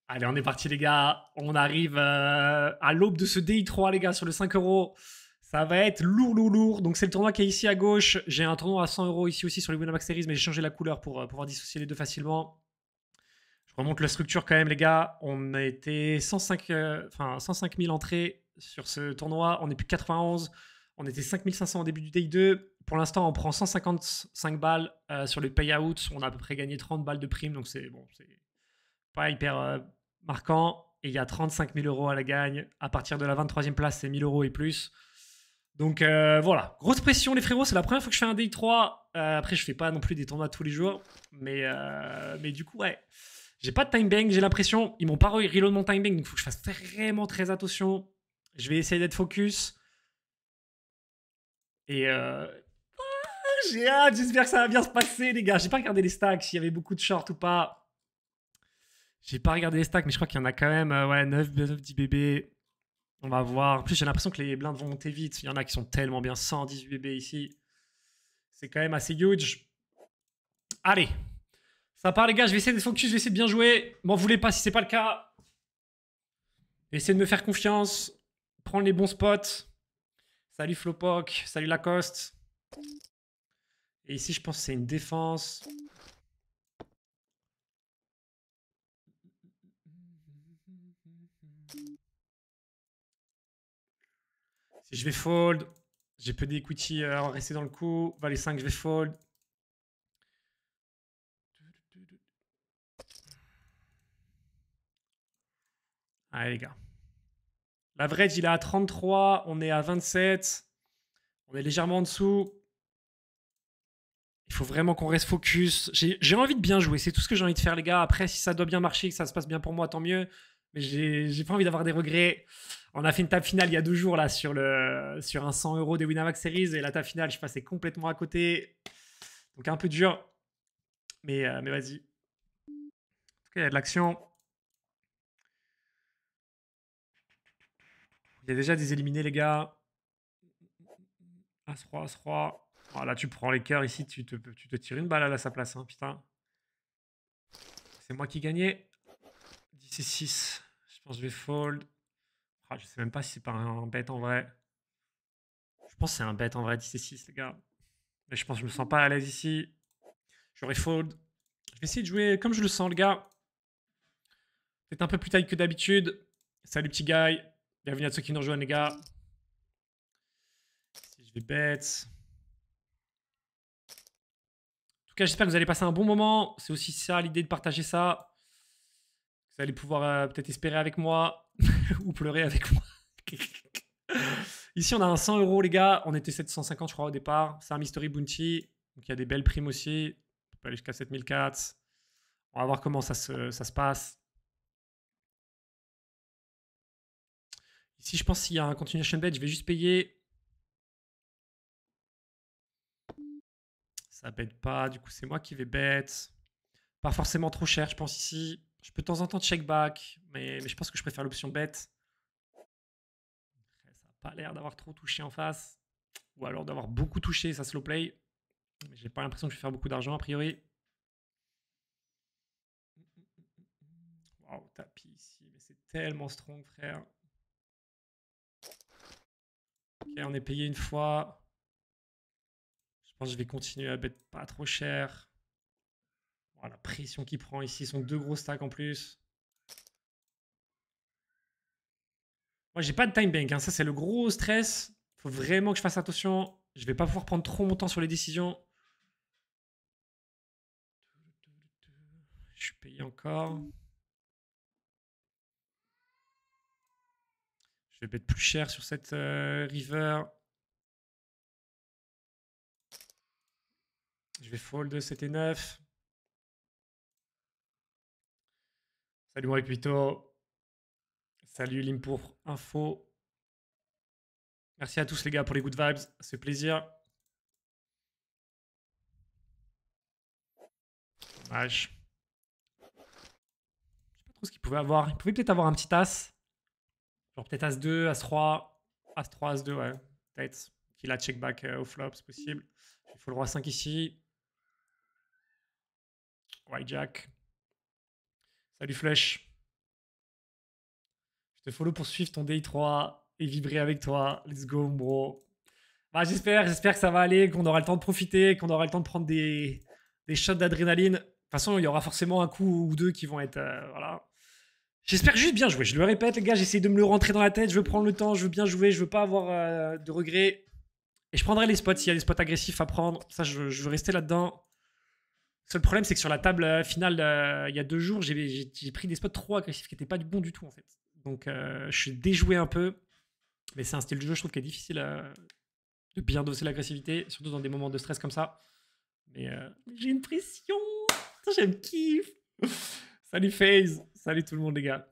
Allez, on est parti, les gars. On arrive à l'aube de ce DI3, les gars, sur le 5 euros. Ça va être lourd, lourd, lourd. Donc, c'est le tournoi qui est ici à gauche. J'ai un tournoi à 100 euros ici aussi sur les Winamax Series, mais j'ai changé la couleur pour pouvoir dissocier les deux facilement. Je remonte la structure quand même, les gars. On a été 105 000 entrées sur ce tournoi. On est plus de 91. On était 5500 au début du DI2. Pour l'instant, on prend 155 balles sur le payout. On a à peu près gagné 30 balles de prime. Donc, c'est bon, c'est pas hyper marquant. Et il y a 35 000 euros à la gagne. À partir de la 23e place, c'est 1000 euros et plus. Donc voilà, grosse pression les frérots, c'est la première fois que je fais un DI3. Après, je fais pas non plus des tournois tous les jours. Mais du coup, ouais. J'ai pas de time bank, j'ai l'impression. Ils m'ont pas reload mon time bank, donc il faut que je fasse vraiment très attention. Je vais essayer d'être focus. Et j'ai hâte, j'espère que ça va bien se passer, les gars. J'ai pas regardé les stacks, s'il y avait beaucoup de shorts ou pas. J'ai pas regardé les stacks, mais je crois qu'il y en a quand même ouais, 9, 10 bébés. On va voir. En plus, j'ai l'impression que les blindes vont monter vite. Il y en a qui sont tellement bien. 118 bébés ici. C'est quand même assez huge. Allez. Ça part, les gars. Je vais essayer de focus. Je vais essayer de bien jouer. M'en voulez pas si c'est pas le cas. Essayez de me faire confiance. Prendre les bons spots. Salut Flopok. Salut Lacoste. Et ici, je pense que c'est une défense. Si je vais fold, j'ai peu d'equity à rester dans le coup. Valet 5, je vais fold. Allez, les gars. L'average, il est à 33. On est à 27. On est légèrement en dessous. Il faut vraiment qu'on reste focus. J'ai envie de bien jouer. C'est tout ce que j'ai envie de faire, les gars. Après, si ça doit bien marcher, que ça se passe bien pour moi, tant mieux. Mais j'ai pas envie d'avoir des regrets. On a fait une table finale il y a 2 jours là sur un 100 euros des Winamax Series. Et la table finale, je passais complètement à côté. Donc un peu dur. Mais vas-y. En tout cas, il y a de l'action. Il y a déjà des éliminés, les gars. As-3, As-3. Oh, là, tu prends les cœurs ici. Tu te tires une balle à sa place. Hein, putain. C'est moi qui gagnais. 10 et 6. Je pense que je vais fold. Ah, je sais même pas si c'est pas un bet en vrai. Je pense que c'est un bet en vrai, 10 et 6, les gars. Mais je pense que je me sens pas à l'aise ici. J'aurais fold. Je vais essayer de jouer comme je le sens, le gars. Peut-être un peu plus tight que d'habitude. Salut, petit guy. Bienvenue à ceux qui nous rejoignent, les gars. Si je vais bet. En tout cas, j'espère que vous allez passer un bon moment. C'est aussi ça, l'idée de partager ça. Vous allez pouvoir peut-être espérer avec moi ou pleurer avec moi. Ici, on a un 100 euros, les gars. On était 750, je crois, au départ. C'est un Mystery Bounty. Donc, il y a des belles primes aussi. On peut aller jusqu'à 7004. On va voir comment ça se passe. Ici, je pense qu'il y a un continuation bet, je vais juste payer. Ça bet pas. Du coup, c'est moi qui vais bet. Pas forcément trop cher, je pense, ici. Je peux de temps en temps check back. Mais je pense que je préfère l'option bet. Ça n'a pas l'air d'avoir trop touché en face. Ou alors d'avoir beaucoup touché, ça slow play. J'ai pas l'impression que je vais faire beaucoup d'argent, a priori. Waouh, tapis ici. Mais c'est tellement strong, frère. Ok, on est payé une fois. Je pense que je vais continuer à bet pas trop cher. Oh, la pression qu'il prend ici, sont 2 gros stacks en plus. Moi, j'ai pas de time bank, hein. Ça c'est le gros stress. Faut vraiment que je fasse attention. Je vais pas pouvoir prendre trop mon temps sur les décisions. Je suis payé encore. Je vais bet plus cher sur cette river. Je vais fold 7 et 9. Salut moi Pito. Salut Limpour Info. Merci à tous les gars pour les good vibes. C'est plaisir. Dommage. Je sais pas trop ce qu'il pouvait avoir. Il pouvait peut-être avoir un petit as. Genre peut-être As-2, As-3. As-3, As-2, ouais. Peut-être. Qu'il a check back au flop, c'est possible. Il faut le roi 5 ici. White Jack. Salut Flush. te follow pour suivre ton day 3 et vibrer avec toi. Let's go, bro. Bah, j'espère que ça va aller, qu'on aura le temps de profiter, qu'on aura le temps de prendre des shots d'adrénaline. De toute façon, il y aura forcément un coup ou deux qui vont être. Voilà. J'espère juste bien jouer. Je le répète, les gars, j'essaie de me le rentrer dans la tête. Je veux prendre le temps, je veux bien jouer, je veux pas avoir de regrets. Et je prendrai les spots s'il y a des spots agressifs à prendre. Ça, je veux rester là-dedans. Le seul problème, c'est que sur la table finale, il y a 2 jours, j'ai pris des spots trop agressifs qui n'étaient pas du bon du tout, en fait. Donc, je suis déjoué un peu. Mais c'est un style de jeu, je trouve, qui est difficile de bien doser l'agressivité, surtout dans des moments de stress comme ça. Mais j'ai une pression. Putain, j'ai une kiff. Salut FaZe. Salut tout le monde, les gars.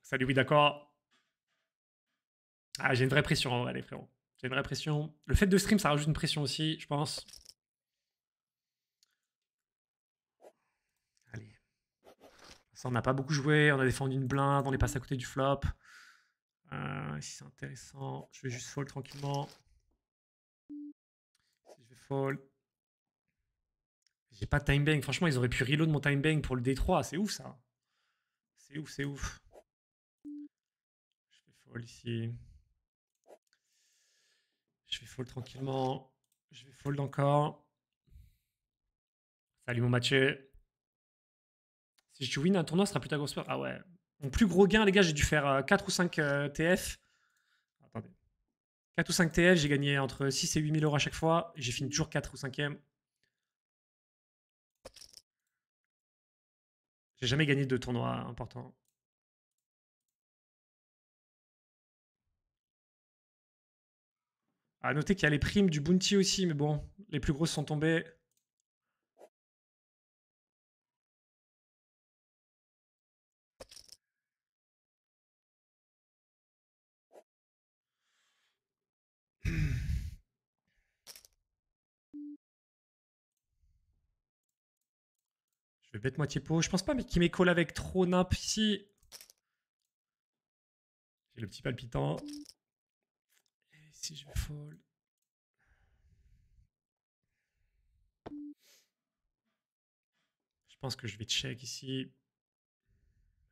Salut, oui, d'accord. Ah, j'ai une vraie pression en vrai, les frérots. J'ai une vraie pression. Le fait de stream, ça rajoute une pression aussi, je pense. Allez. Ça, on n'a pas beaucoup joué. On a défendu une blinde. On est passé à côté du flop. Ici, c'est intéressant. Je vais juste fold tranquillement. Si je vais fold. J'ai pas de time bang. Franchement, ils auraient pu reload mon time bang pour le D3. C'est ouf, ça. C'est ouf, c'est ouf. Je vais fold ici. Je vais fold tranquillement. Je vais fold encore. Salut mon Mathieu. Si je win un tournoi, ce sera Pythagoras Sport. Ah ouais. Mon plus gros gain, les gars, j'ai dû faire 4 ou 5 TF. Attendez. 4 ou 5 TF, j'ai gagné entre 6 et 8 000 euros à chaque fois. J'ai fini toujours 4 ou 5e. J'ai jamais gagné de tournoi important. À noter qu'il y a les primes du Bounty aussi, mais bon, les plus grosses sont tombées. Je vais bet moitié pot. Je pense pas qu'il m'ait call avec trop nimp ici. J'ai le petit palpitant. Et si je vais fold. Je pense que je vais check ici.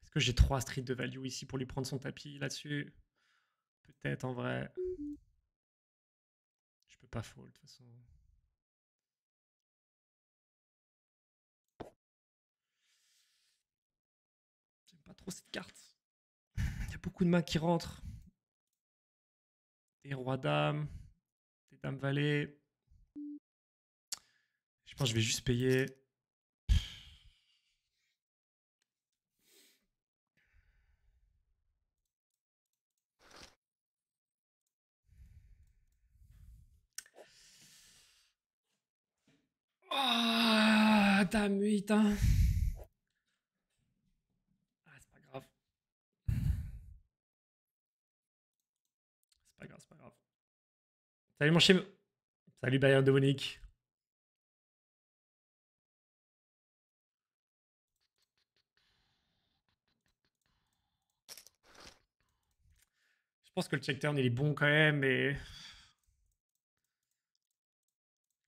Est-ce que j'ai 3 streets de value ici pour lui prendre son tapis là-dessus? Peut-être en vrai. Je peux pas fold de toute façon. J'aime pas trop cette carte. Il y a beaucoup de mains qui rentrent. Des rois dames, des dames valet. Je pense que je vais juste payer. Oh, dame 8, hein. Ah, c'est pas grave. C'est pas grave, c'est pas grave. Salut mon chim. Salut Bayern de Monique. Je pense que le check turn il est bon quand même, mais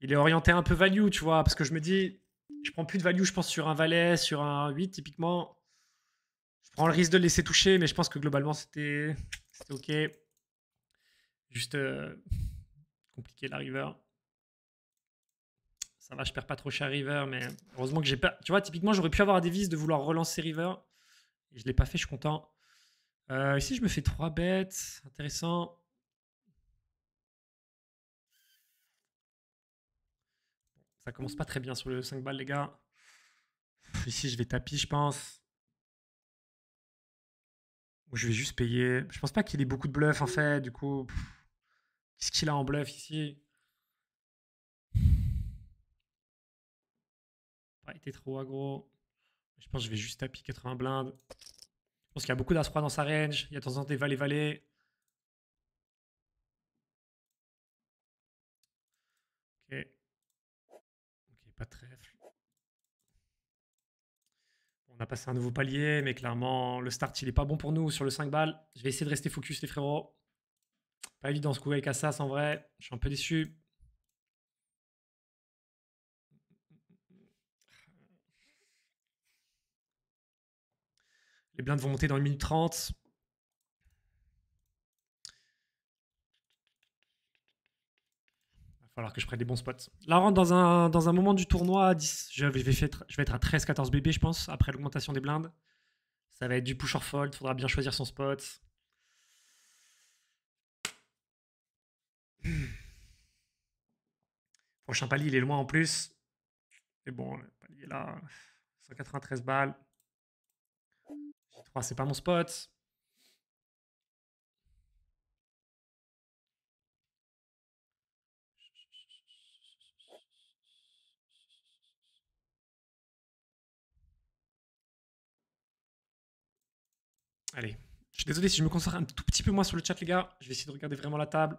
il est orienté un peu value, tu vois, parce que je me dis, je prends plus de value, je pense, sur un valet, sur un 8 typiquement. Je prends le risque de le laisser toucher, mais je pense que globalement c'était ok. Juste compliqué la river. Ça va, je perds pas trop cher river, mais heureusement que j'ai pas. Tu vois, typiquement, j'aurais pu avoir des vis de vouloir relancer river. Et je l'ai pas fait, je suis content. Ici, je me fais 3 bêtes. Intéressant. Ça commence pas très bien sur le 5 balles, les gars. Ici, je vais tapis, je pense. Ou je vais juste payer. Je pense pas qu'il ait beaucoup de bluff, en fait. Du coup, qu'est-ce qu'il a en bluff ici? Pas été trop aggro. Je pense que je vais juste tapis 80 blindes. Je pense qu'il y a beaucoup d'as-3 dans sa range. Il y a de temps en temps des valets-valets. Ok. Ok, pas de trèfle. On a passé un nouveau palier, mais clairement, le start, il est pas bon pour nous sur le 5 balles. Je vais essayer de rester focus, les frérots. Pas évident ce coup avec Assas, en vrai. Je suis un peu déçu. Les blindes vont monter dans 1 minute 30. Il va falloir que je prenne des bons spots. Là, on rentre dans un moment du tournoi à 10. Je vais être à 13-14 BB, je pense, après l'augmentation des blindes. Ça va être du push or fold. Faudra bien choisir son spot. Prochain palier, il est loin en plus. Mais bon, le palier là, 193 balles. J3, c'est pas mon spot. Allez. Je suis désolé si je me concentre un tout petit peu moins sur le chat, les gars. Je vais essayer de regarder vraiment la table.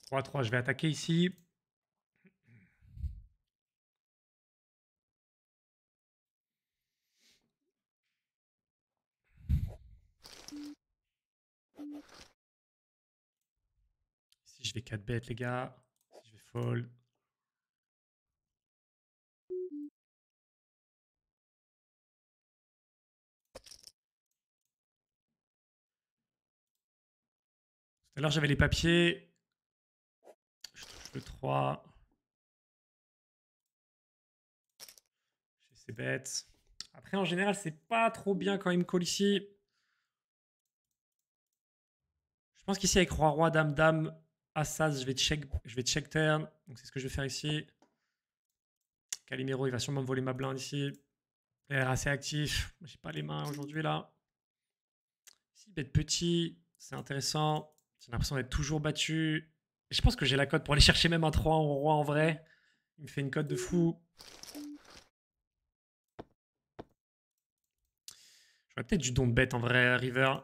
« 3-3, je vais attaquer ici. Ici, je vais 4 bêtes, les gars. Ici, je vais fold. Tout à l'heure, j'avais les papiers. Je touche le 3. J'ai ces bêtes. Après, en général, c'est pas trop bien quand il me colle ici. Je pense qu'ici, avec roi, roi, dame, dame, as, je vais check turn. Donc, c'est ce que je vais faire ici. Calimero, il va sûrement me voler ma blinde ici. Il a l'air assez actif. J'ai pas les mains aujourd'hui, là. Ici, bête petit, c'est intéressant. J'ai l'impression d'être toujours battu. Je pense que j'ai la cote pour aller chercher même un 3 en roi en vrai. Il me fait une cote de fou. J'aurais peut-être du don de bête en vrai, River.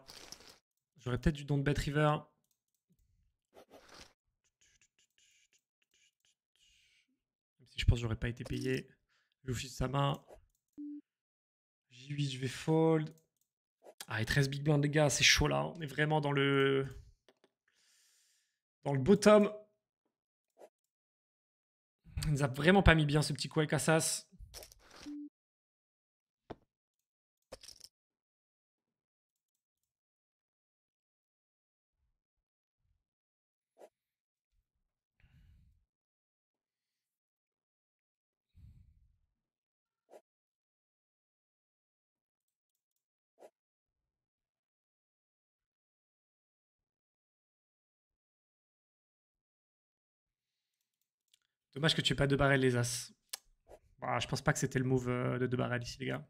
J'aurais peut-être du don de bête, River. Même si je pense que j'aurais pas été payé. Je vais office de sa main. J8, je vais fold. Ah, et 13 big blind, les gars, c'est chaud là. On est vraiment dans le bottom. Il nous a vraiment pas mis bien ce petit coup avec Assas. Dommage que tu aies pas deux barrels les As. Bah, je pense pas que c'était le move de deux barrels ici, les gars.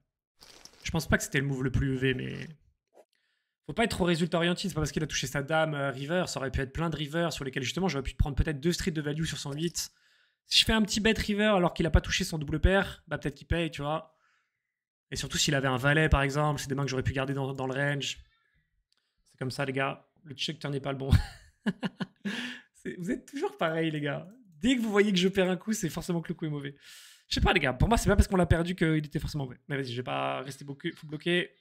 Je pense pas que c'était le move le plus EV, mais faut pas être trop résultat orienté. C'est pas parce qu'il a touché sa dame river. Ça aurait pu être plein de rivers sur lesquels justement j'aurais pu prendre peut-être 2 streets de value sur 108. Si je fais un petit bet river alors qu'il a pas touché son double pair, bah peut-être qu'il paye, tu vois. Et surtout s'il avait un valet par exemple, c'est des mains que j'aurais pu garder dans le range. C'est comme ça, les gars. Le check turn n'est pas le bon. Vous êtes toujours pareil, les gars. Dès que vous voyez que je perds un coup, c'est forcément que le coup est mauvais. Je sais pas, les gars. Pour moi, c'est pas parce qu'on l'a perdu qu'il était forcément mauvais. Mais vas-y, je vais pas rester bloqué.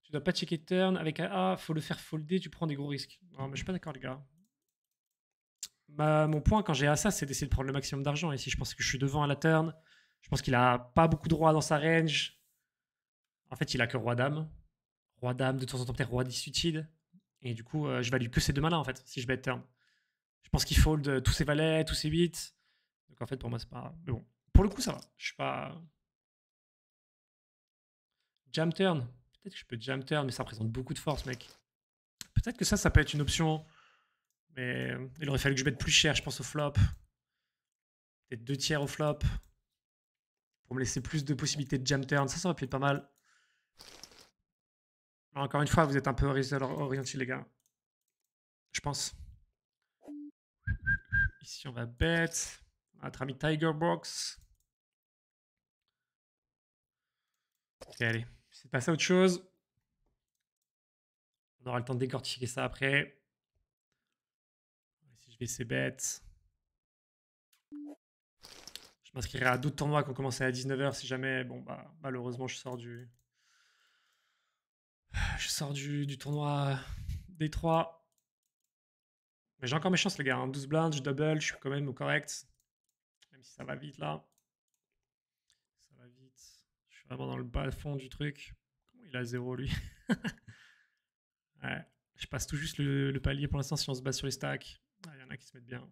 Tu dois pas checker turn avec un A, faut le faire folder, tu prends des gros risques. Non, mais je suis pas d'accord, les gars. Bah, mon point quand j'ai ça, c'est d'essayer de prendre le maximum d'argent. Ici, je pense que je suis devant à la turn. Je pense qu'il a pas beaucoup de rois dans sa range. En fait, il a que roi-dame. Roi-dame, de temps en temps, peut-être roi-10 utile. Et du coup, je value que ces deux mains-là, en fait, si je bet turn. Je pense qu'il fold tous ses valets, tous ses 8. Donc en fait, pour moi, c'est pas. Mais bon, pour le coup, ça va. Je suis pas. Jam turn. Peut-être que je peux jam turn, mais ça représente beaucoup de force, mec. Peut-être que ça peut être une option. Mais il aurait fallu que je mette plus cher, je pense, au flop. Peut-être 2 tiers au flop. Pour me laisser plus de possibilités de jam turn. Ça aurait pu être pas mal. Alors, encore une fois, vous êtes un peu orientés, les gars. Je pense. Ici, on va bet. Notre ami Tiger Box. Ok, allez. C'est passé à autre chose. On aura le temps de décortiquer ça après. Si je vais essayer bet. Je m'inscrirai à d'autres tournois qui ont commencé à 19h si jamais. Bon, bah, malheureusement, je sors du. Je sors du tournoi D3. Mais j'ai encore mes chances, les gars. 12 blindes, je double, je suis quand même au correct. Même si ça va vite là. Ça va vite. Je suis vraiment dans le bas fond du truc. Comment il a 0 lui? Ouais. Je passe tout juste le palier pour l'instant si on se base sur les stacks. Il y en a qui se mettent bien.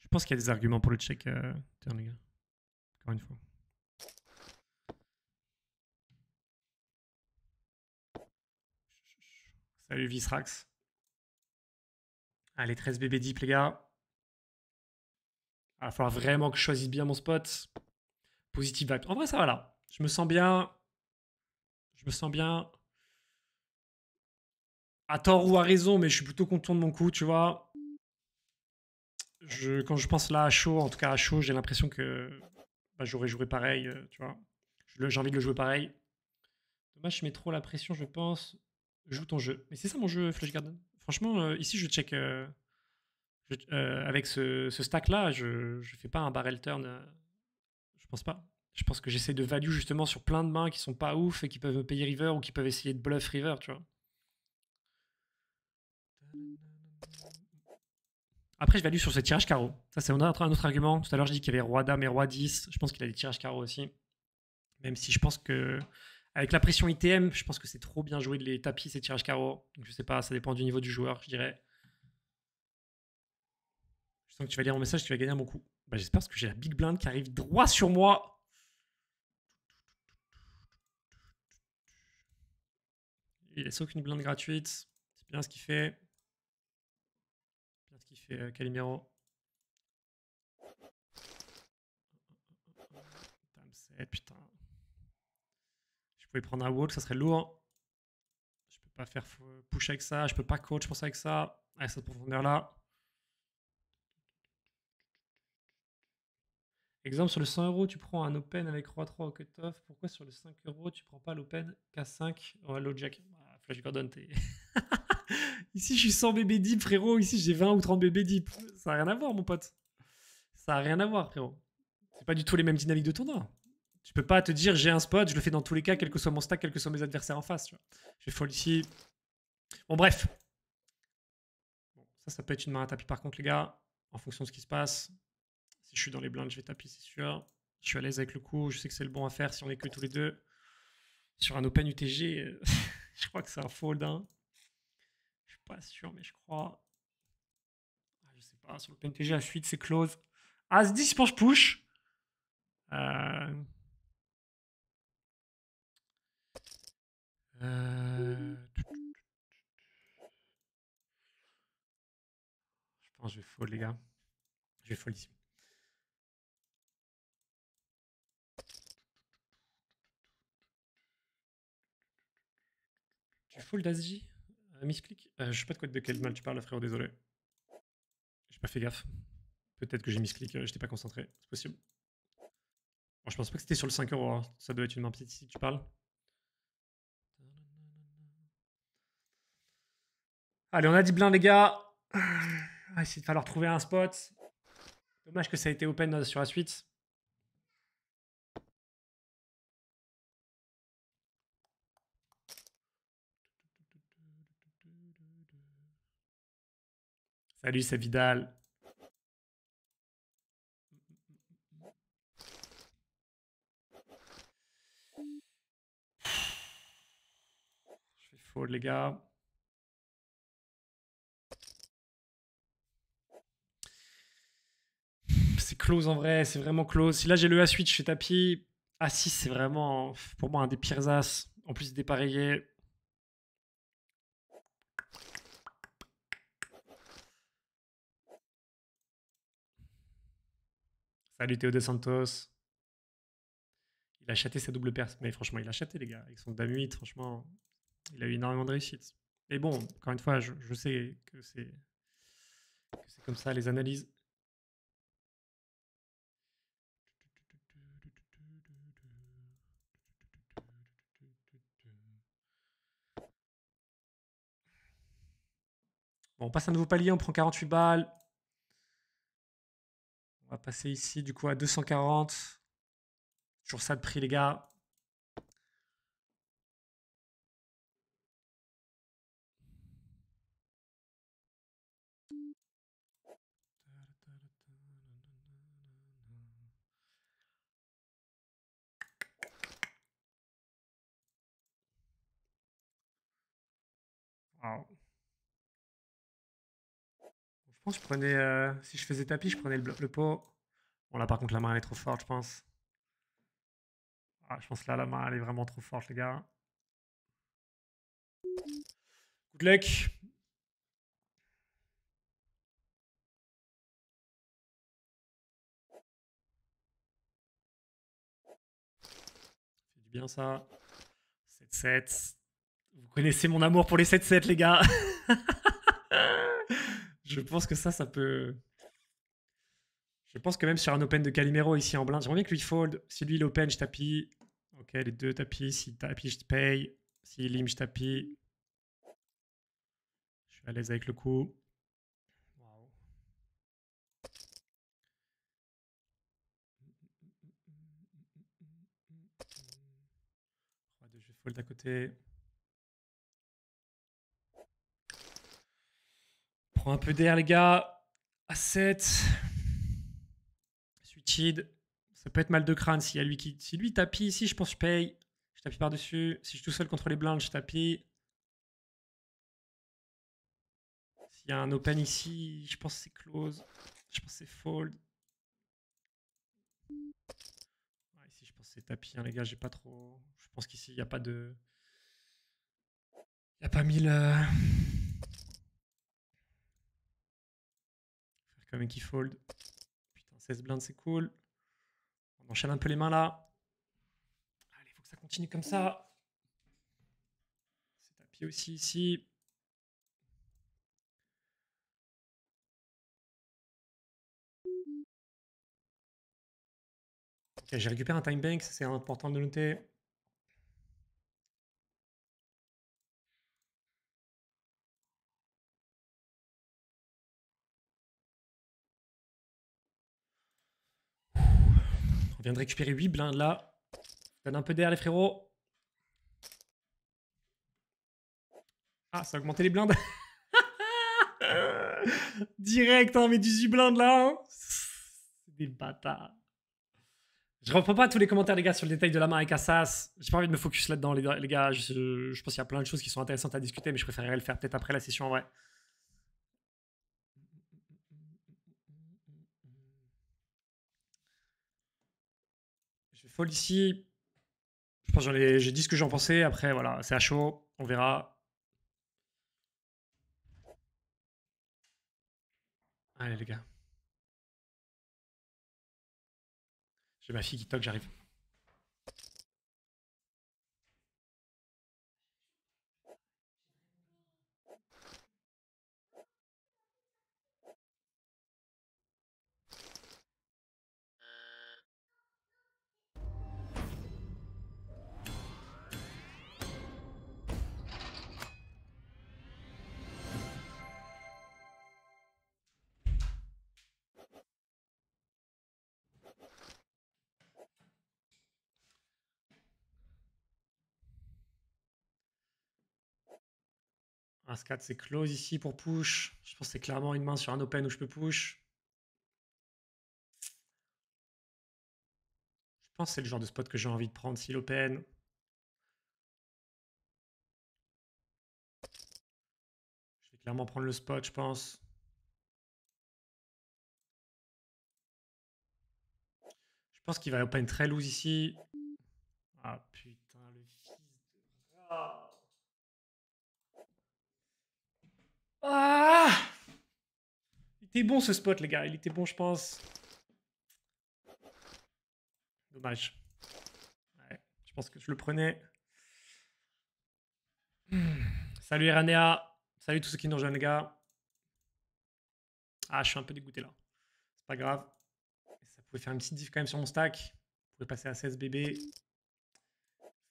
Je pense qu'il y a des arguments pour le check turn, les gars. Encore une fois. Salut Visrax. Allez, 13 bébé deep, les gars. Il va falloir vraiment que je choisisse bien mon spot. Positive vibe. En vrai, ça va là. Je me sens bien. Je me sens bien. À tort ou à raison, mais je suis plutôt content de mon coup, tu vois. Quand je pense là à chaud, en tout cas à chaud, j'ai l'impression que bah, j'aurais joué pareil, tu vois. J'ai envie de le jouer pareil. Dommage, je mets trop la pression, je pense. Joue ton jeu. Mais c'est ça mon jeu, Flash Garden. Franchement, ici, je check. Avec ce stack-là, je fais pas un barrel turn. Je pense pas. Je pense que j'essaie de value justement sur plein de mains qui sont pas ouf et qui peuvent me payer river ou qui peuvent essayer de bluff river, tu vois. Après, je value sur ce tirage carreau. Ça, c'est un autre argument. Tout à l'heure, je dis qu'il y avait roi dame et roi 10. Je pense qu'il a des tirages carreau aussi. Même si je pense que, avec la pression ITM, je pense que c'est trop bien joué de les tapis ces tirages carreau. Donc, je sais pas, ça dépend du niveau du joueur, je dirais. Je sens que tu vas lire mon message, tu vas gagner un bon coup. Bah, j'espère parce que j'ai la big blind qui arrive droit sur moi. Il laisse aucune blinde gratuite. C'est bien ce qu'il fait. Bien ce qu'il fait, Calimero. Dame 7, putain. Je pouvais prendre un walk, ça serait lourd. Je peux pas faire push avec ça. Je peux pas coach, je pense, avec ça. Avec cette profondeur-là. Exemple, sur le 100 euros, tu prends un open avec roi 3 au cut-off. Pourquoi sur le 5 euros, tu prends pas l'open K5 en low jack? Bah, Flash Gordon, t'es. Ici, je suis 100 bébé deep, frérot. Ici, j'ai 20 ou 30 bébé deep. Ça n'a rien à voir, mon pote. Ça n'a rien à voir, frérot. C'est pas du tout les mêmes dynamiques de tournoi. Tu peux pas te dire j'ai un spot, je le fais dans tous les cas, quel que soit mon stack, quels que soient mes adversaires en face. Tu vois. Je vais fold ici. Bon, bref. Bon, ça peut être une main à tapis par contre, les gars, en fonction de ce qui se passe. Si je suis dans les blindes, je vais tapis, c'est sûr. Je suis à l'aise avec le coup, je sais que c'est le bon à faire si on est que tous les deux. Sur un open UTG, je crois que c'est un fold. Hein. Je suis pas sûr, mais je crois. Ah, je sais pas, sur l'open UTG, à suite, c'est close. As-10, je pense, je push. Je pense que je vais fold, les gars. Je vais fold ici. Tu fold As-J misclick Je sais pas de quel mal tu parles, frérot, désolé. J'ai pas fait gaffe. Peut-être que j'ai misclick, j'étais pas concentré, c'est possible. Bon, je pense pas que c'était sur le 5 euros, hein. Ça doit être une main petite ici que tu parles. Allez, on a dit blind, les gars. Il va essayer de falloir trouver un spot. Dommage que ça a été open sur la suite. Salut, c'est Vidal. Je fais fold, les gars. C'est close en vrai, c'est vraiment close. Si là j'ai le A8, je fais tapis. A6, c'est vraiment pour moi un des pires as. En plus dépareillé. Salut Théo De Santos. Il a chaté sa double perce. Mais franchement, il a chaté, les gars. Avec son dame 8, franchement, il a eu énormément de réussite. Et bon, encore une fois, je sais que c'est comme ça les analyses. Bon, on passe un nouveau palier, on prend 48 balles. On va passer ici, du coup, à 240. Toujours ça de prix, les gars. Wow. Je pense que je prenais. Si je faisais tapis, je prenais le pot. Bon, là, par contre, la main, elle est trop forte, je pense. Ah, je pense que là, la main, elle est vraiment trop forte, les gars. Good luck. C'est du bien, ça. 7-7. Vous connaissez mon amour pour les 7-7, les gars. Je pense que ça peut. Je pense que même sur un open de Calimero ici en blind, j'aimerais bien que lui fold. Si lui il open, je tapis. Ok, les deux tapis. S'il tapis, je paye. S'il lim, je tapis. Je suis à l'aise avec le coup. Wow. Je vais fold à côté. Prends un peu d'air, les gars. À 7. Suited. Ça peut être mal de crâne si lui tapis ici, je pense que je paye. Je tapis par-dessus. Si je suis tout seul contre les blindes, je tapis. S'il y a un open ici, je pense que c'est close. Je pense que c'est fold. Ouais, ici, je pense que c'est tapis, hein, les gars. J'ai pas trop. Je pense qu'ici, il n'y a pas de. Il n'y a pas 1000. Faire comme un qui fold. Putain, 16 blindes, c'est cool. On enchaîne un peu les mains là. Allez, il faut que ça continue comme ça. C'est tapis aussi ici. Ok, j'ai récupéré un time bank, c'est important de le noter. On vient de récupérer 8 blindes là. Donne un peu d'air les frérots. Ah, ça a augmenté les blindes. Direct, hein, mais 18 blindes là. Hein. C'est des bâtards. Je reprends pas tous les commentaires, les gars, sur le détail de la main avec Assas. J'ai pas envie de me focus là-dedans, les gars. Je pense qu'il y a plein de choses qui sont intéressantes à discuter, mais je préférerais le faire peut-être après la session en vrai. Je vais fold ici. Je pense que j'ai dit ce que j'en pensais. Après, voilà, c'est à chaud. On verra. Allez, les gars. J'ai ma fille qui toque, j'arrive. Un 4 c'est close ici pour push. Je pense que c'est clairement une main sur un open où je peux push. Je pense que c'est le genre de spot que j'ai envie de prendre si l'open. Je vais clairement prendre le spot, je pense. Je pense qu'il va open très loose ici. Ah putain, le fils de... Ah, il était bon ce spot, les gars. Il était bon, je pense. Dommage. Ouais, je pense que je le prenais. Salut Iranea. Salut tous ceux qui nous rejoignent, les gars. Ah, je suis un peu dégoûté là. C'est pas grave. Ça pouvait faire une petite diff quand même sur mon stack. Je pouvais passer à 16 bébés.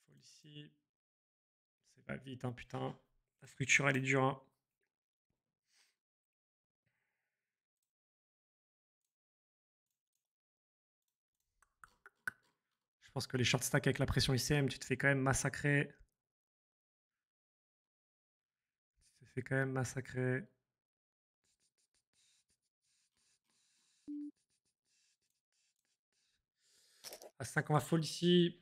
Fold ici. C'est pas vite, hein, putain. La structure, elle est dure. Hein. Je pense que les short stacks avec la pression ICM, tu te fais quand même massacrer. Tu te fais quand même massacrer. À 5, on va fold ici.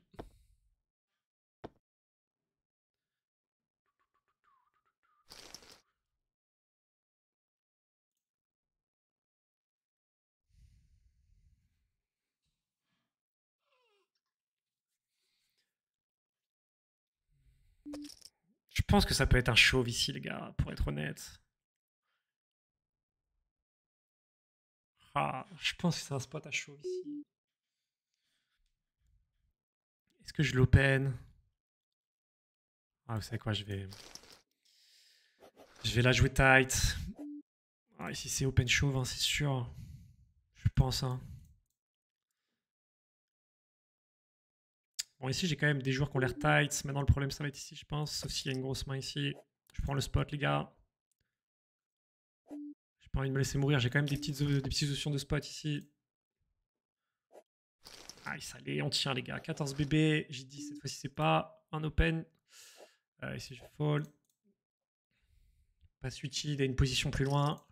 Je pense que ça peut être un chauve ici, les gars, pour être honnête. Ah, je pense que c'est un spot à chauve ici. Est-ce que je l'open? Ah, vous savez quoi, je vais la jouer tight. Ah, ici, c'est open chauve, hein, c'est sûr. Je pense. Hein. Bon, ici, j'ai quand même des joueurs qui ont l'air tight. Maintenant, le problème, ça va être ici, je pense. Sauf s'il y a une grosse main ici. Je prends le spot, les gars. J'ai pas envie de me laisser mourir. J'ai quand même des petites options de spot ici. Ah, allez, on tient, les gars. 14 bébés. J'ai dit, cette fois-ci, c'est pas un open. Ici, je fold. Pas switchy, il a une position plus loin.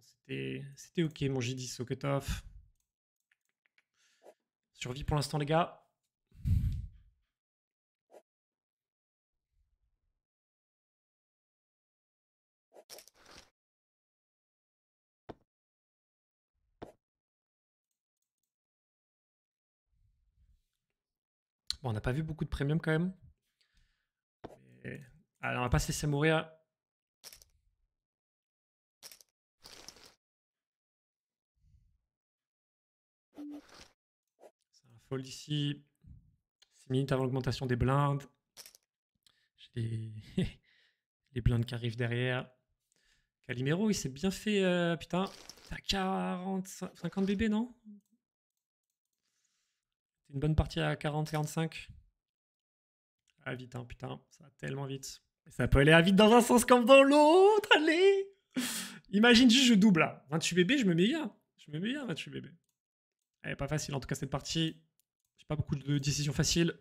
C'était ok, mon J10 au cutoff. Survie pour l'instant, les gars. Bon, on n'a pas vu beaucoup de premium quand même. Mais... Allez, on va pas se laisser mourir. C'est un fold ici. 6 minutes avant l'augmentation des blindes. J'ai les blindes qui arrivent derrière. Calimero, il s'est bien fait. Putain, t'as 40, 50 bébés, non? C'est une bonne partie à 40, 45. Ah, vite, hein, putain, ça va tellement vite. Et ça peut aller à vite dans un sens comme dans l'autre, allez! Imagine juste, je double là. 28 bébés, je me mets bien. Je me mets bien, 28 bébés. Elle est pas facile en tout cas cette partie. J'ai pas beaucoup de décisions faciles.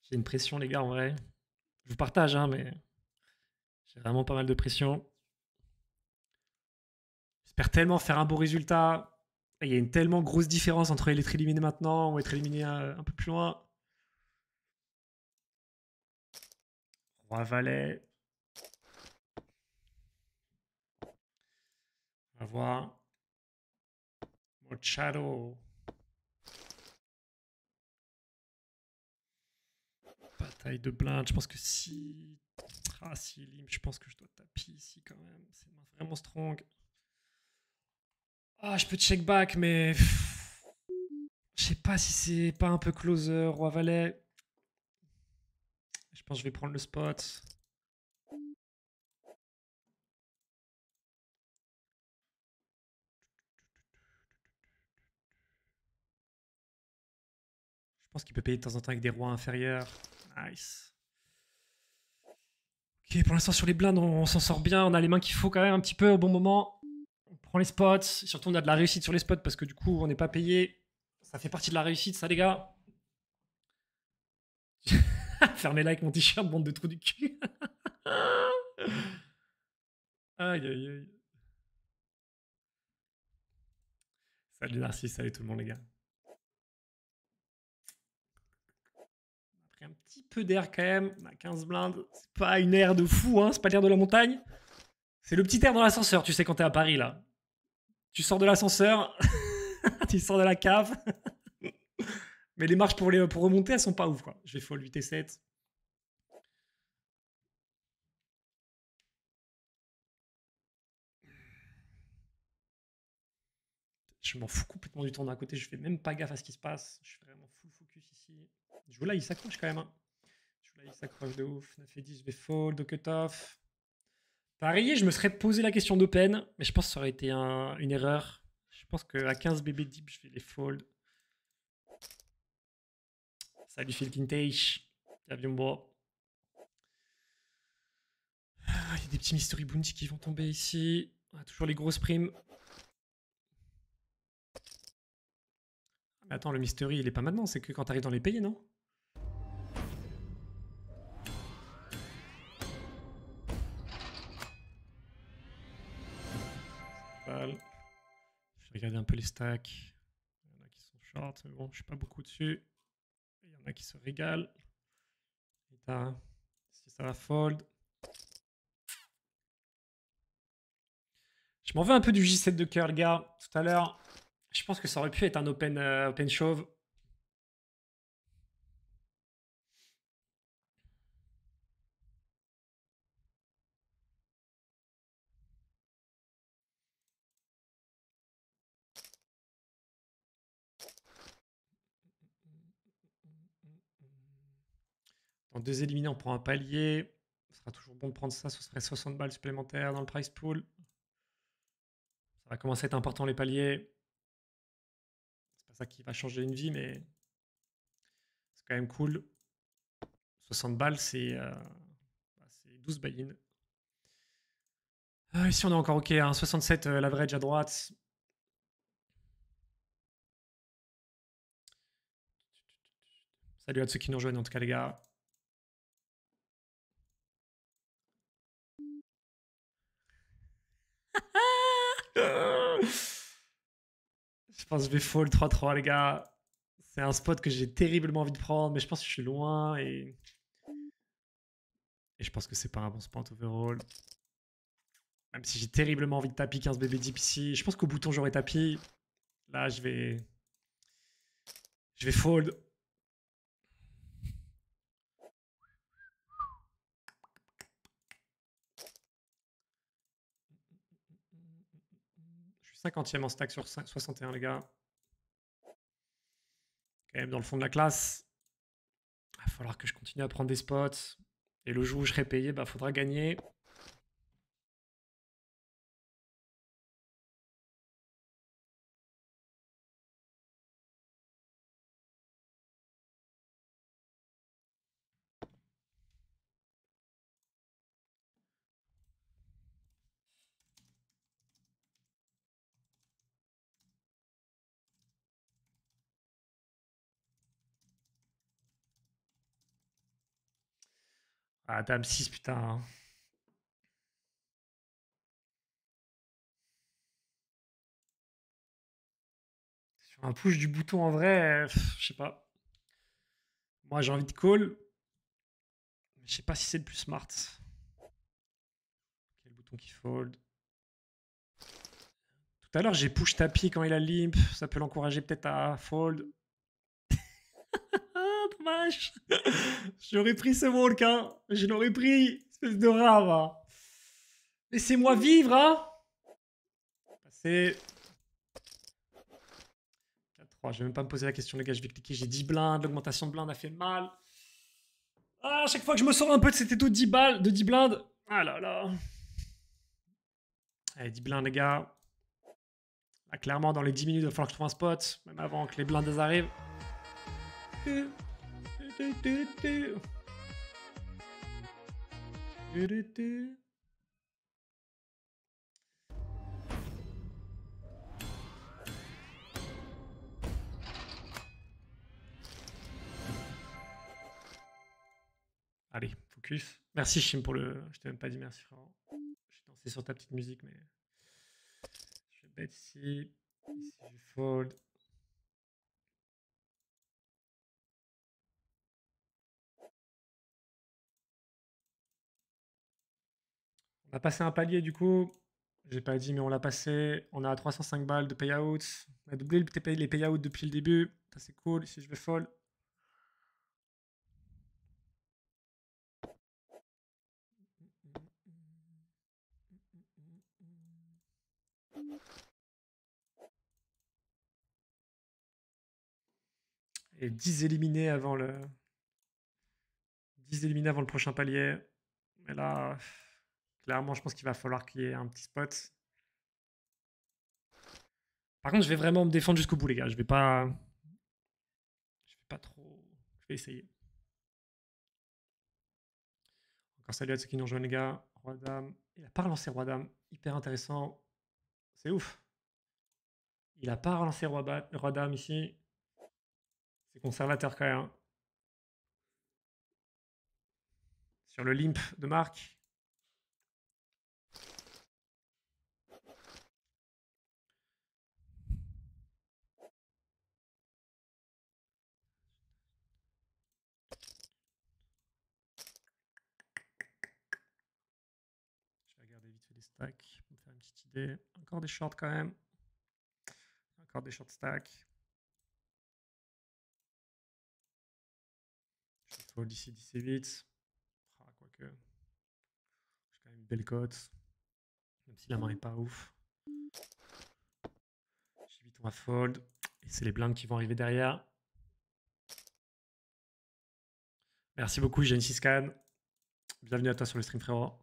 J'ai une pression, les gars, en vrai. Je vous partage, hein, mais j'ai vraiment pas mal de pression. J'espère tellement faire un beau résultat. Il y a une tellement grosse différence entre être éliminé maintenant ou être éliminé un peu plus loin. Roi Valet. On va voir. Machado. Bataille de blinde. Je pense que si. Ah, si Lim, je pense que je dois taper ici quand même. C'est vraiment strong. Ah, je peux check back, mais. Je sais pas si c'est pas un peu closer, Roi Valet. Je pense que je vais prendre le spot. Je pense qu'il peut payer de temps en temps avec des rois inférieurs. Nice. Ok, pour l'instant sur les blindes, on s'en sort bien. On a les mains qu'il faut quand même un petit peu au bon moment. On prend les spots. Surtout, on a de la réussite sur les spots parce que du coup, on n'est pas payé. Ça fait partie de la réussite, ça, les gars. Fermez-la avec mon t-shirt, bande de trous du cul. Aïe, aïe, aïe. Salut Narcisse, salut tout le monde, les gars. On a pris un petit peu d'air quand même. On a 15 blindes. C'est pas une aire de fou, hein. C'est pas l'air de la montagne. C'est le petit air dans l'ascenseur, tu sais, quand t'es à Paris, là. Tu sors de l'ascenseur, tu sors de la cave. Mais les marches pour remonter, elles sont pas ouf, quoi. Je vais fold 8 et 7. Je m'en fous complètement du tournoi à côté. Je fais même pas gaffe à ce qui se passe. Je suis vraiment full focus ici. Je vois là, il s'accroche quand même. Hein. Je vois là, il s'accroche de ouf. 9 et 10, je vais fold au cutoff. Parier, je me serais posé la question d'open, mais je pense que ça aurait été une erreur. Je pense qu'à 15 BB deep, je vais les fold. Salut Phil Kintage. Bienvenue moi. Il y a des petits mystery bounty qui vont tomber ici. On a toujours les grosses primes. Mais attends, le mystery, il est pas maintenant, c'est que quand t'arrives dans les pays, non? Je vais regarder un peu les stacks. Il y en a qui sont short, mais bon, je suis pas beaucoup dessus. Il y en a qui se régalent. Si ça va fold. Je m'en veux un peu du J7 de cœur, les gars. Tout à l'heure, je pense que ça aurait pu être un open chauve. Dans deux éliminés, on prend un palier. Ce sera toujours bon de prendre ça. Ce serait 60 balles supplémentaires dans le price pool. Ça va commencer à être important, les paliers. C'est pas ça qui va changer une vie, mais c'est quand même cool. 60 balles, c'est 12 buy-in. Ici, on est encore OK. Hein. 67, l'average à droite. Salut à ceux qui nous rejoignent, en tout cas, les gars. Je pense que je vais fold 3-3, les gars. C'est un spot que j'ai terriblement envie de prendre, mais je pense que je suis loin et je pense que c'est pas un bon spot overall. Même si j'ai terriblement envie de tapis 15 BB deep ici. Je pense qu'au bouton, j'aurais tapis. Là, je vais fold. Je suis 50e en stack sur 61, les gars. Quand même dans le fond de la classe. Il va falloir que je continue à prendre des spots. Et le jour où je serai payé, bah, faudra gagner. Ah, dame 6, putain. Sur un push du bouton, en vrai, je sais pas. Moi, j'ai envie de call. Mais je sais pas si c'est le plus smart. Quel bouton qui fold. Tout à l'heure, j'ai push tapis quand il a limp. Ça peut l'encourager peut-être à fold. Ah, dommage. J'aurais pris ce walk, hein. Je l'aurais pris. Espèce de rat, va. Laissez-moi vivre, hein. Passer. 4-3. Je vais même pas me poser la question, les gars. Je vais cliquer. J'ai 10 blindes. L'augmentation de blindes a fait mal. Ah, à chaque fois que je me sors un peu de cet étau de 10 balles, de 10 blindes. Ah là là. Allez, 10 blindes, les gars. Là, clairement, dans les 10 minutes, il va falloir que je trouve un spot. Même avant que les blindes arrivent. Allez, focus. Merci Chim pour le... Je t'ai même pas dit merci frérot. J'ai dansé sur ta petite musique, mais... Je vais bet ici. Ici, je fold. On a passé un palier du coup. J'ai pas dit, mais on l'a passé. On est à 305 balles de payout. On a doublé les payouts depuis le début. Ça, c'est cool. Si je vais fold. Et 10 éliminés avant le 10 éliminés avant le prochain palier. Mais là, clairement, je pense qu'il va falloir qu'il y ait un petit spot. Par contre, je vais vraiment me défendre jusqu'au bout, les gars. Je vais pas trop. Je vais essayer. Encore salut à ceux qui nous rejoignent, les gars. Roi Dame. Il a pas relancé Roi Dame. Hyper intéressant. C'est ouf. Il a pas relancé Roi Dame ici. C'est conservateur quand même, hein. Sur le limp de Marc. Je vais regarder vite fait les stacks pour me faire une petite idée. Encore des shorts quand même. Encore des short stacks. Je vais fold ici 10 et 8. Ah, quoique. J'ai quand même une belle cote. Même si la main est pas ouf. J'ai 8, on va fold. Et c'est les blindes qui vont arriver derrière. Merci beaucoup, Genesis Scan. Bienvenue à toi sur le stream, frérot.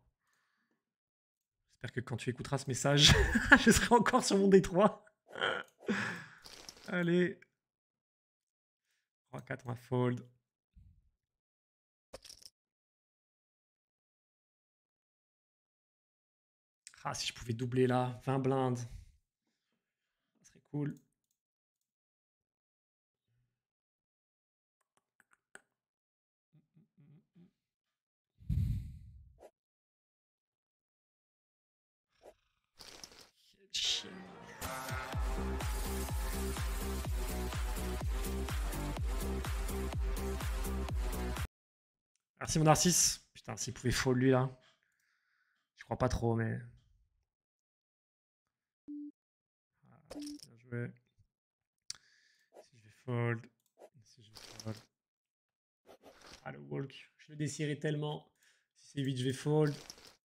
J'espère que quand tu écouteras ce message, je serai encore sur mon D3. Allez. 3, 4, on va fold. Ah, si je pouvais doubler là, 20 blindes. Ça serait cool. Quel chien. Merci mon Narcisse. Putain, s'il pouvait fold lui là. Je crois pas trop, mais. Ah, bien joué. Si je vais fold. Si je vais fold. Ah, le walk. Je le désirais tellement. Si c'est 8, je vais fold.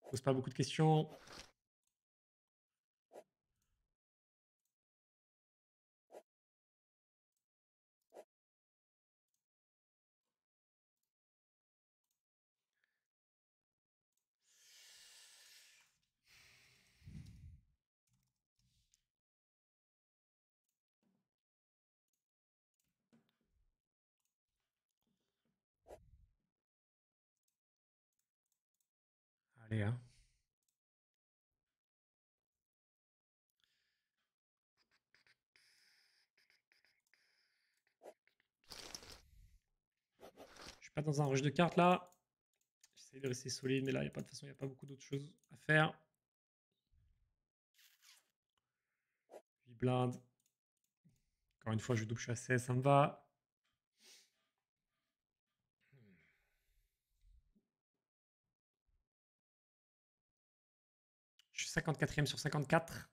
Pose pas beaucoup de questions. Allez, hein. Je suis pas dans un rush de cartes là. J'essaie de rester solide, mais là, de toute façon, il n'y a pas beaucoup d'autres choses à faire. 8 blindes. Encore une fois, je double, je suis à 16, ça me va. Je suis 54e sur 54.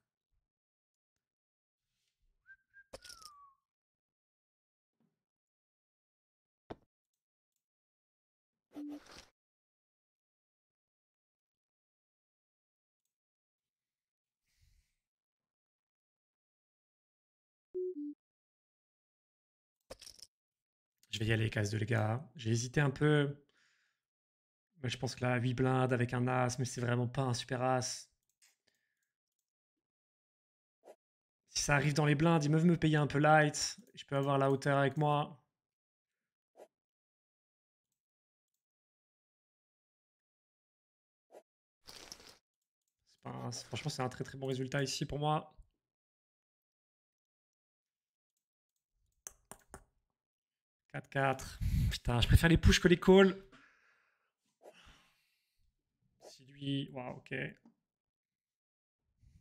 Je vais y aller, casse 2, les gars. J'ai hésité un peu. Mais je pense que là, 8 blindes avec un as, mais c'est vraiment pas un super as. Si ça arrive dans les blindes, ils peuvent me payer un peu light. Je peux avoir la hauteur avec moi. Franchement, c'est un très très bon résultat ici pour moi. 4-4. Putain, je préfère les push que les calls. Si lui... Waouh, ok.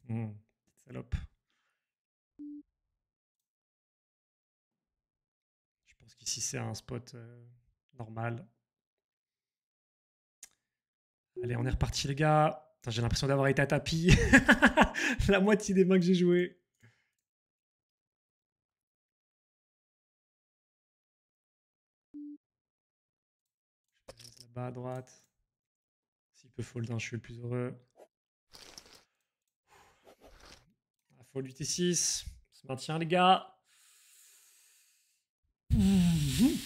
Petite salope. Je pense qu'ici, c'est un spot normal. Allez, on est reparti, les gars. J'ai l'impression d'avoir été à tapis. La moitié des mains que j'ai joué. Là-bas à droite. S'il peut fold, hein, je suis le plus heureux. Fold 8 et 6. On se maintient, les gars. Ici,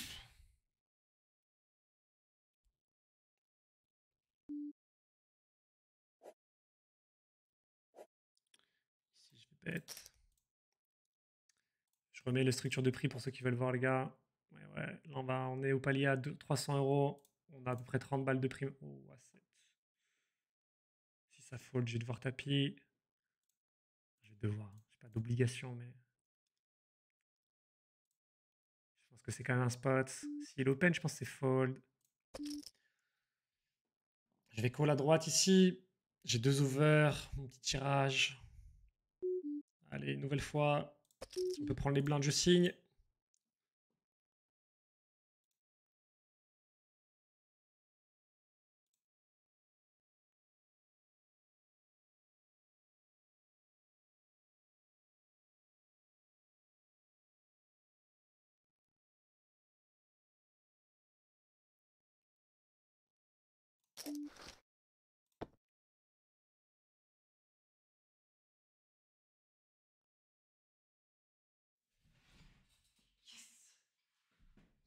je vais bête. Je remets les structures de prix pour ceux qui veulent voir, les gars. Ouais. Là, on est au palier à 300 €. On a à peu près 30 balles de prime. Oh, asset. Si ça fold, je vais devoir tapis. Je vais devoir. J'ai pas d'obligation, mais. Je pense que c'est quand même un spot. S'il est open, je pense que c'est fold. Je vais call à droite ici. J'ai 2 over. Mon petit tirage. Allez, une nouvelle fois. Si on peut prendre les blindes, je signe.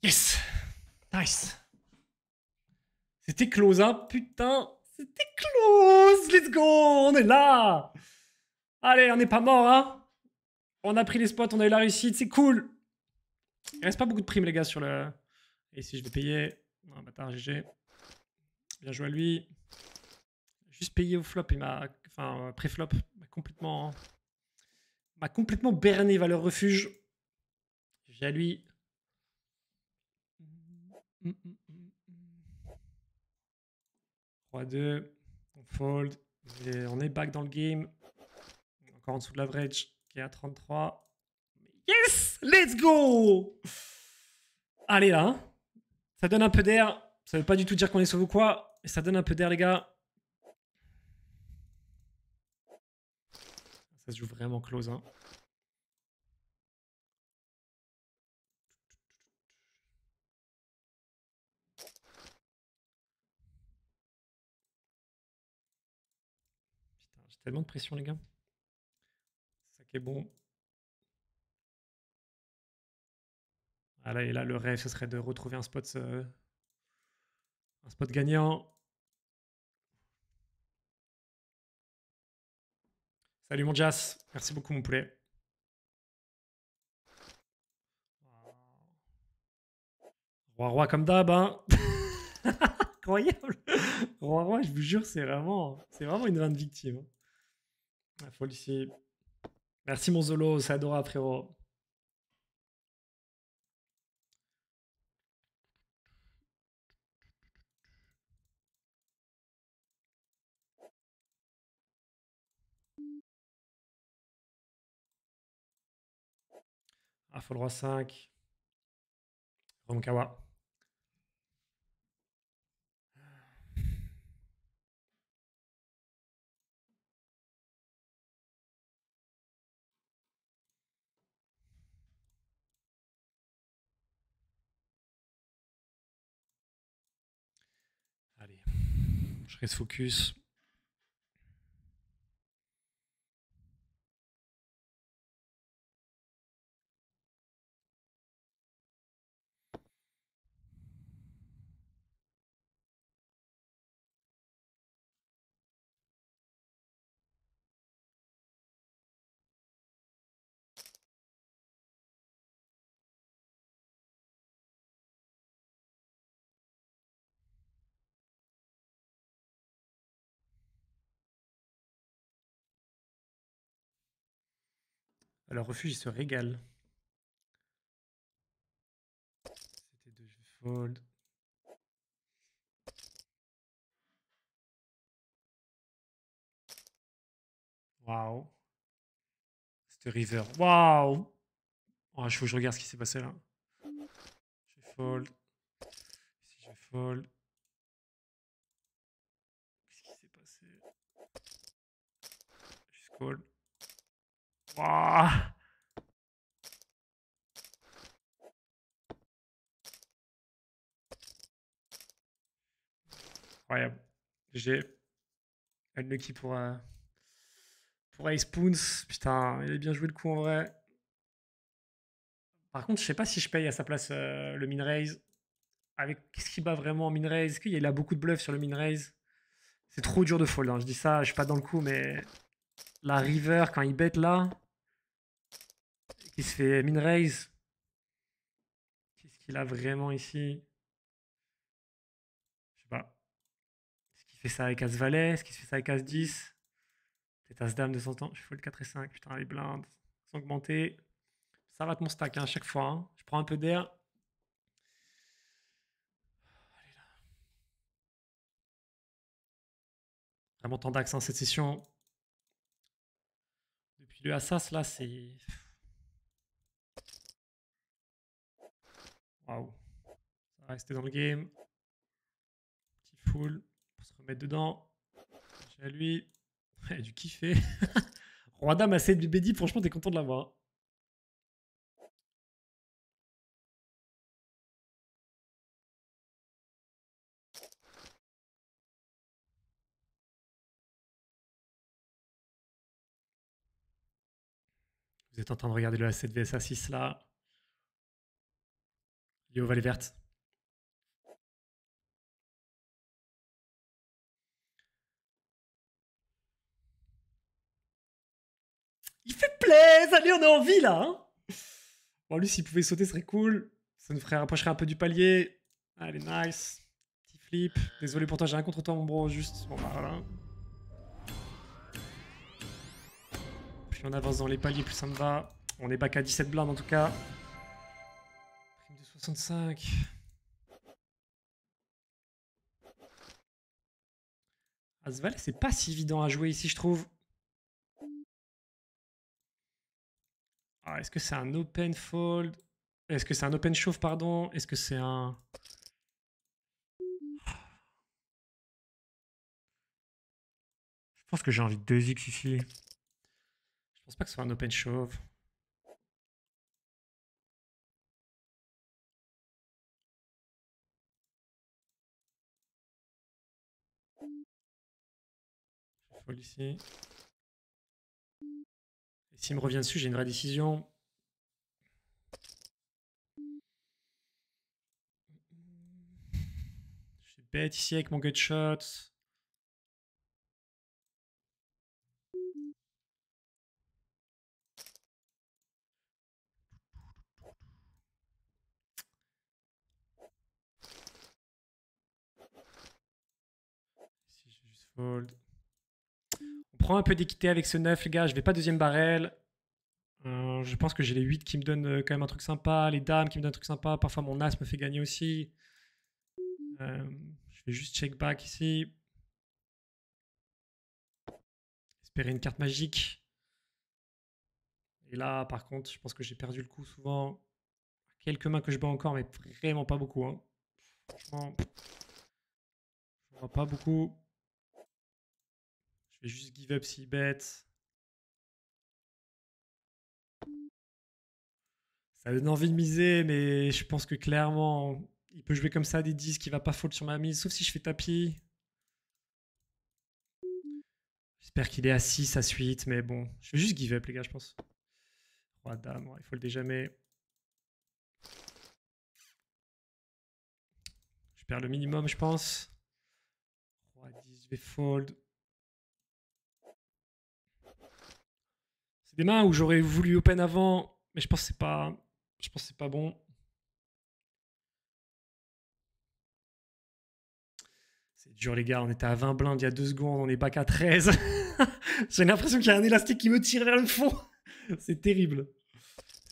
Yes! Nice! C'était close, hein? Putain! C'était close! Let's go! On est là! Allez, on n'est pas mort, hein? On a pris les spots, on a eu la réussite, c'est cool! Il reste pas beaucoup de primes, les gars, sur le... Et ici, je vais payer. Oh, bâtard, GG. Bien joué à lui. Juste payé au flop, il m'a... Enfin, pré-flop. M'a complètement berné, valeur refuge. J'ai à lui. 3-2. On fold. Et on est back dans le game. Encore en dessous de l'average qui est à 33. Yes! Let's go! Allez là. Hein. Ça donne un peu d'air. Ça veut pas du tout dire qu'on est sauvé ou quoi. Mais ça donne un peu d'air, les gars. Ça se joue vraiment close. Hein. Putain, j'ai tellement de pression, les gars. C'est ça qui est bon. Ah là, et là, le rêve, ce serait de retrouver un spot gagnant. Salut mon Jas. Merci beaucoup, mon poulet. Roi comme d'hab, hein. Incroyable. Roi, je vous jure, c'est vraiment une vanne victime. La folie ici. Merci mon Zolo, c'est adorable, frérot. Ah, faut le roi 5. Romkawa. Allez, je reste focus. Alors, refuge, il se régale. C'était 2, je vais fold. Waouh. C'était river. Waouh. Oh, il faut que je regarde ce qui s'est passé là. Je vais fold. Ici, je vais fold. Qu'est-ce qui s'est passer. Juste call. Wouah. Incroyable. J'ai unlucky pour Ace Spoons. Putain, il a bien joué le coup en vrai. Par contre, je sais pas si je paye à sa place le min raise. Avec qu'est-ce qu'il bat vraiment en min raise? Est-ce qu'il a beaucoup de bluff sur le min raise? C'est trop dur de fold. Hein. Je dis ça, je suis pas dans le coup, mais la river quand il bet là, qui se fait min raise. Qu'est-ce qu'il a vraiment ici? Je sais pas. Est-ce qu'il fait ça avec As Valet? Est-ce qu'il se fait ça avec As 10? Peut-être As Dame de son temps. Je fold 4 et 5. Putain, les blindes. Sans augmenter. Ça rate mon stack hein, à chaque fois. Hein. Je prends un peu d'air. Vraiment tant d'axe hein, cette session. Depuis le Assas, là, c'est. Waouh. Ça va rester dans le game. Petit full pour se remettre dedans. J'ai à lui. Il a dû kiffer. Roi Dame à 7 du BD, franchement, t'es content de l'avoir. Vous êtes en train de regarder le A7 vs A6 là. Yo, Valet verte. Il fait plaisir. Allez, on est en vie là. Hein bon, lui, s'il pouvait sauter, ce serait cool. Ça nous ferait rapprocherait un peu du palier. Allez, nice. Petit flip. Désolé pour toi, j'ai rien contre toi, mon bro. Juste, bon, bah voilà. Plus on avance dans les paliers, plus ça me va. On est back à 17 blindes en tout cas. Prime de 65. Asval, c'est pas si évident à jouer ici, je trouve. Ah, est-ce que c'est un open fold? Est-ce que c'est un open shove, pardon? Est-ce que c'est un... Je pense que j'ai envie de 2x ici. Je pense pas que ce soit un open shove. Je fold ici. Et s'il me revient dessus, j'ai une vraie décision. Je vais bet ici avec mon gut shot. Ici, je vais juste fold. On prend un peu d'équité avec ce 9, les gars. Je vais pas deuxième barrel. Je pense que j'ai les 8 qui me donnent quand même un truc sympa. Les dames qui me donnent un truc sympa. Parfois, mon as me fait gagner aussi. Je vais juste check back ici. Espérer une carte magique. Et là, par contre, je pense que j'ai perdu le coup souvent. Quelques mains que je bats encore, mais vraiment pas beaucoup. Hein. Franchement, je vois pas beaucoup. Je vais juste give up s'il bet. Ça donne envie de miser, mais je pense que clairement, il peut jouer comme ça des 10 qui va pas fold sur ma mise, sauf si je fais tapis. J'espère qu'il est à 6, à 8, mais bon, je vais juste give up, les gars, je pense. Roi, dame, ouais, il fold jamais. Je perds le minimum, je pense. Roi 10, je vais fold. C'est des mains où j'aurais voulu open avant, mais je pense que c'est pas, bon. C'est dur, les gars. On était à 20 blindes il y a 2 secondes. On est back à 13. J'ai l'impression qu'il y a un élastique qui me tire vers le fond. C'est terrible.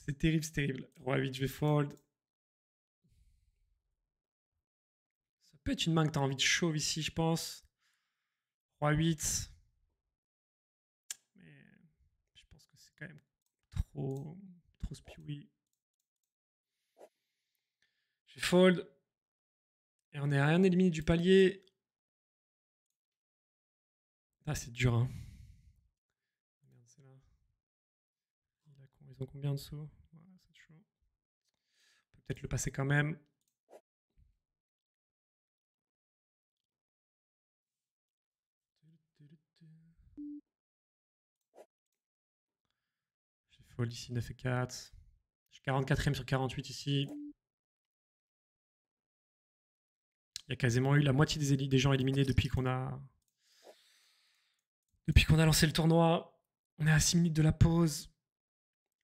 C'est terrible, c'est terrible. Roi 8, je vais fold. Ça peut être une main que tu as envie de shove ici, je pense. Roi 8. Mais je pense que c'est quand même trop spewy. Je vais fold. Et on est à rien éliminé du palier. Ah, c'est dur, hein. Merde, c'est là. Ils ont combien en dessous? Ouais, c'est chaud. On peut peut-être le passer quand même. J'ai fold ici, 9 et 4. Je suis 44ème sur 48 ici. Il y a quasiment eu la moitié des gens éliminés depuis qu'on a lancé le tournoi. On est à 6 minutes de la pause.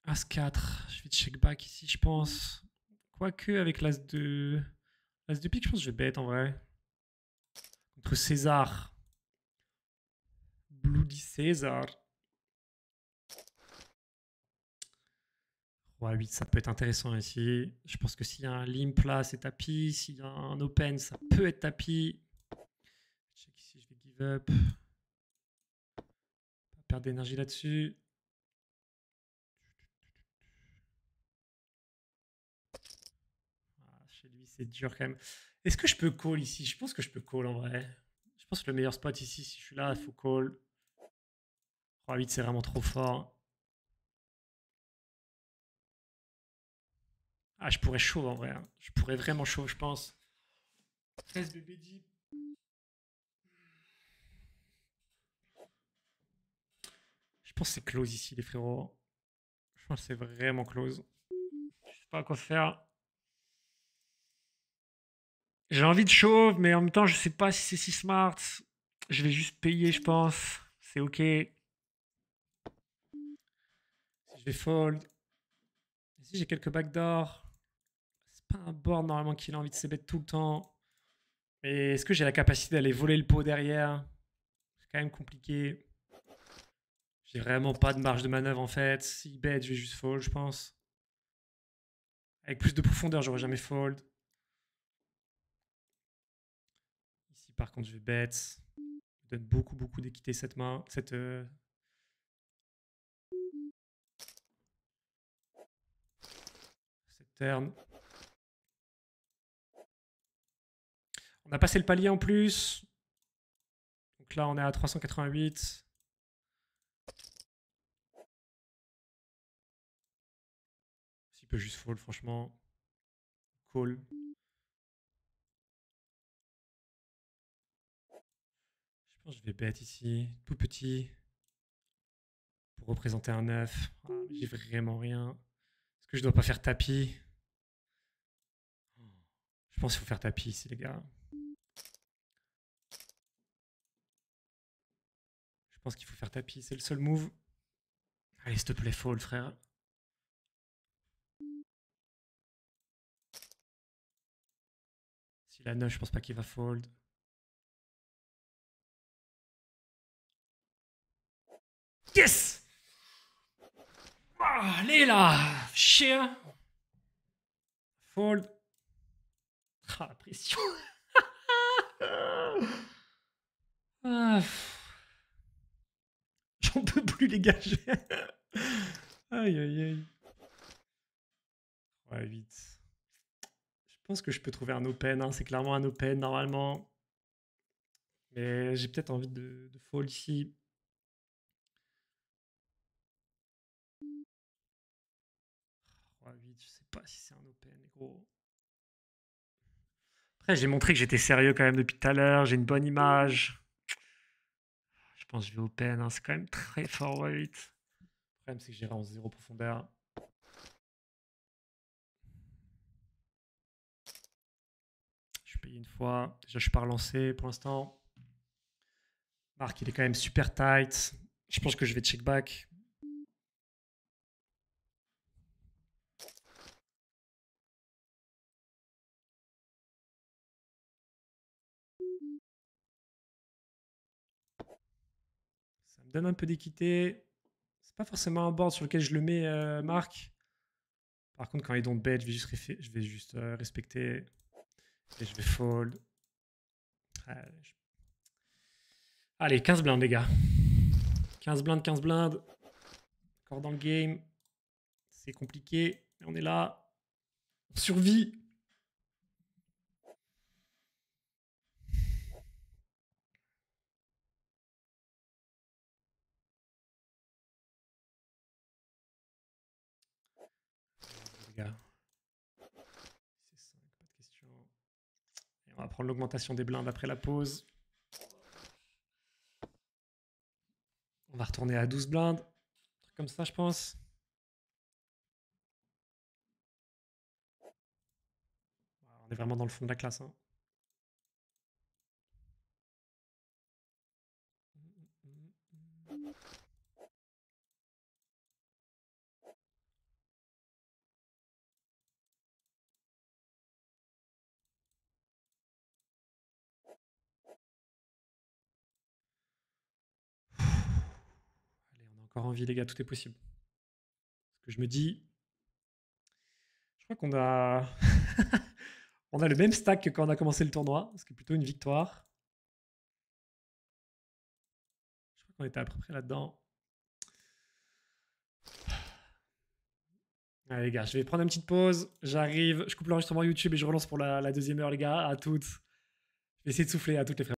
As-4. Je vais check back ici, je pense. Quoique, avec l'As de pique, je pense que je vais bet en vrai. Contre César. Bloody César. Roi 8, ça peut être intéressant ici. Je pense que s'il y a un limp là, c'est tapis. S'il y a un open, ça peut être tapis. Check ici, je vais give up. Pas perdre d'énergie là-dessus. Ah, chez lui, c'est dur quand même. Est-ce que je peux call ici? Je pense que je peux call en vrai. Je pense que le meilleur spot ici, si je suis là, il faut call. Roi 8, c'est vraiment trop fort. Ah, je pourrais chaud en vrai. Hein. Je pourrais vraiment chaud, je pense. 13 bébé deep. Je pense que c'est close ici, les frérots. Je pense que c'est vraiment close. Je sais pas quoi faire. J'ai envie de chauve, mais en même temps, je sais pas si c'est si smart. Je vais juste payer, je pense. C'est ok. Si je vais fold. Ici, j'ai quelques backdoors. C'est pas un board normalement qu'il a envie de se bet tout le temps. Mais est-ce que j'ai la capacité d'aller voler le pot derrière? C'est quand même compliqué. J'ai vraiment pas de marge de manœuvre en fait. Si bet, je vais juste fold, je pense. Avec plus de profondeur, j'aurais jamais fold. Ici, par contre, je vais bet. Je donne beaucoup d'équité cette main. Cette turn. On a passé le palier en plus. Donc là, on est à 388. S'il peut juste fold, franchement. Call. Je pense que je vais bet ici. Tout petit. Pour représenter un 9. Ah, j'ai vraiment rien. Est-ce que je dois pas faire tapis? Je pense qu'il faut faire tapis ici, les gars. Je pense qu'il faut faire tapis. C'est le seul move. Allez, s'il te plaît, fold, frère. S'il a 9, je pense pas qu'il va fold. Yes! Ah, allez là! Chien! Fold. Ah, la pression. Ah, j'en peux plus, les gars. Aïe, aïe, aïe. Ouais, 8. Je pense que je peux trouver un open. Hein. C'est clairement un open, normalement. Mais j'ai peut-être envie de fold ici. Ouais, 8, je sais pas si c'est un open, gros. Après, j'ai montré que j'étais sérieux quand même depuis tout à l'heure. J'ai une bonne image. Je pense que je vais open. Hein. C'est quand même très fort, ouais, 8. Le problème, c'est que j'irai en 0 profondeur. Je suis payé une fois. Déjà, je suis pas relancé pour l'instant. Marc, il est quand même super tight. Je pense que je vais check back. Ça me donne un peu d'équité. C'est pas forcément un board sur lequel je le mets, Marc. Par contre, quand ils don't bet, je vais juste respecter. Et je vais fold. Allez, 15 blindes, les gars. 15 blindes, 15 blindes. Encore dans le game. C'est compliqué. Mais on est là. On survit. les gars. C'est 5, pas de question. Et on va prendre l'augmentation des blindes après la pause. On va retourner à 12 blindes. Un truc comme ça, je pense. On est vraiment dans le fond de la classe. Hein. Allez, on a encore envie, les gars, tout est possible. Ce que je me dis, je crois qu'on a... on a le même stack que quand on a commencé le tournoi, ce qui est plutôt une victoire. Je crois qu'on était à peu près là-dedans. Allez les gars, je vais prendre une petite pause. J'arrive, je coupe l'enregistrement YouTube et je relance pour la deuxième heure les gars. À toutes. Je vais essayer de souffler à toutes les frères.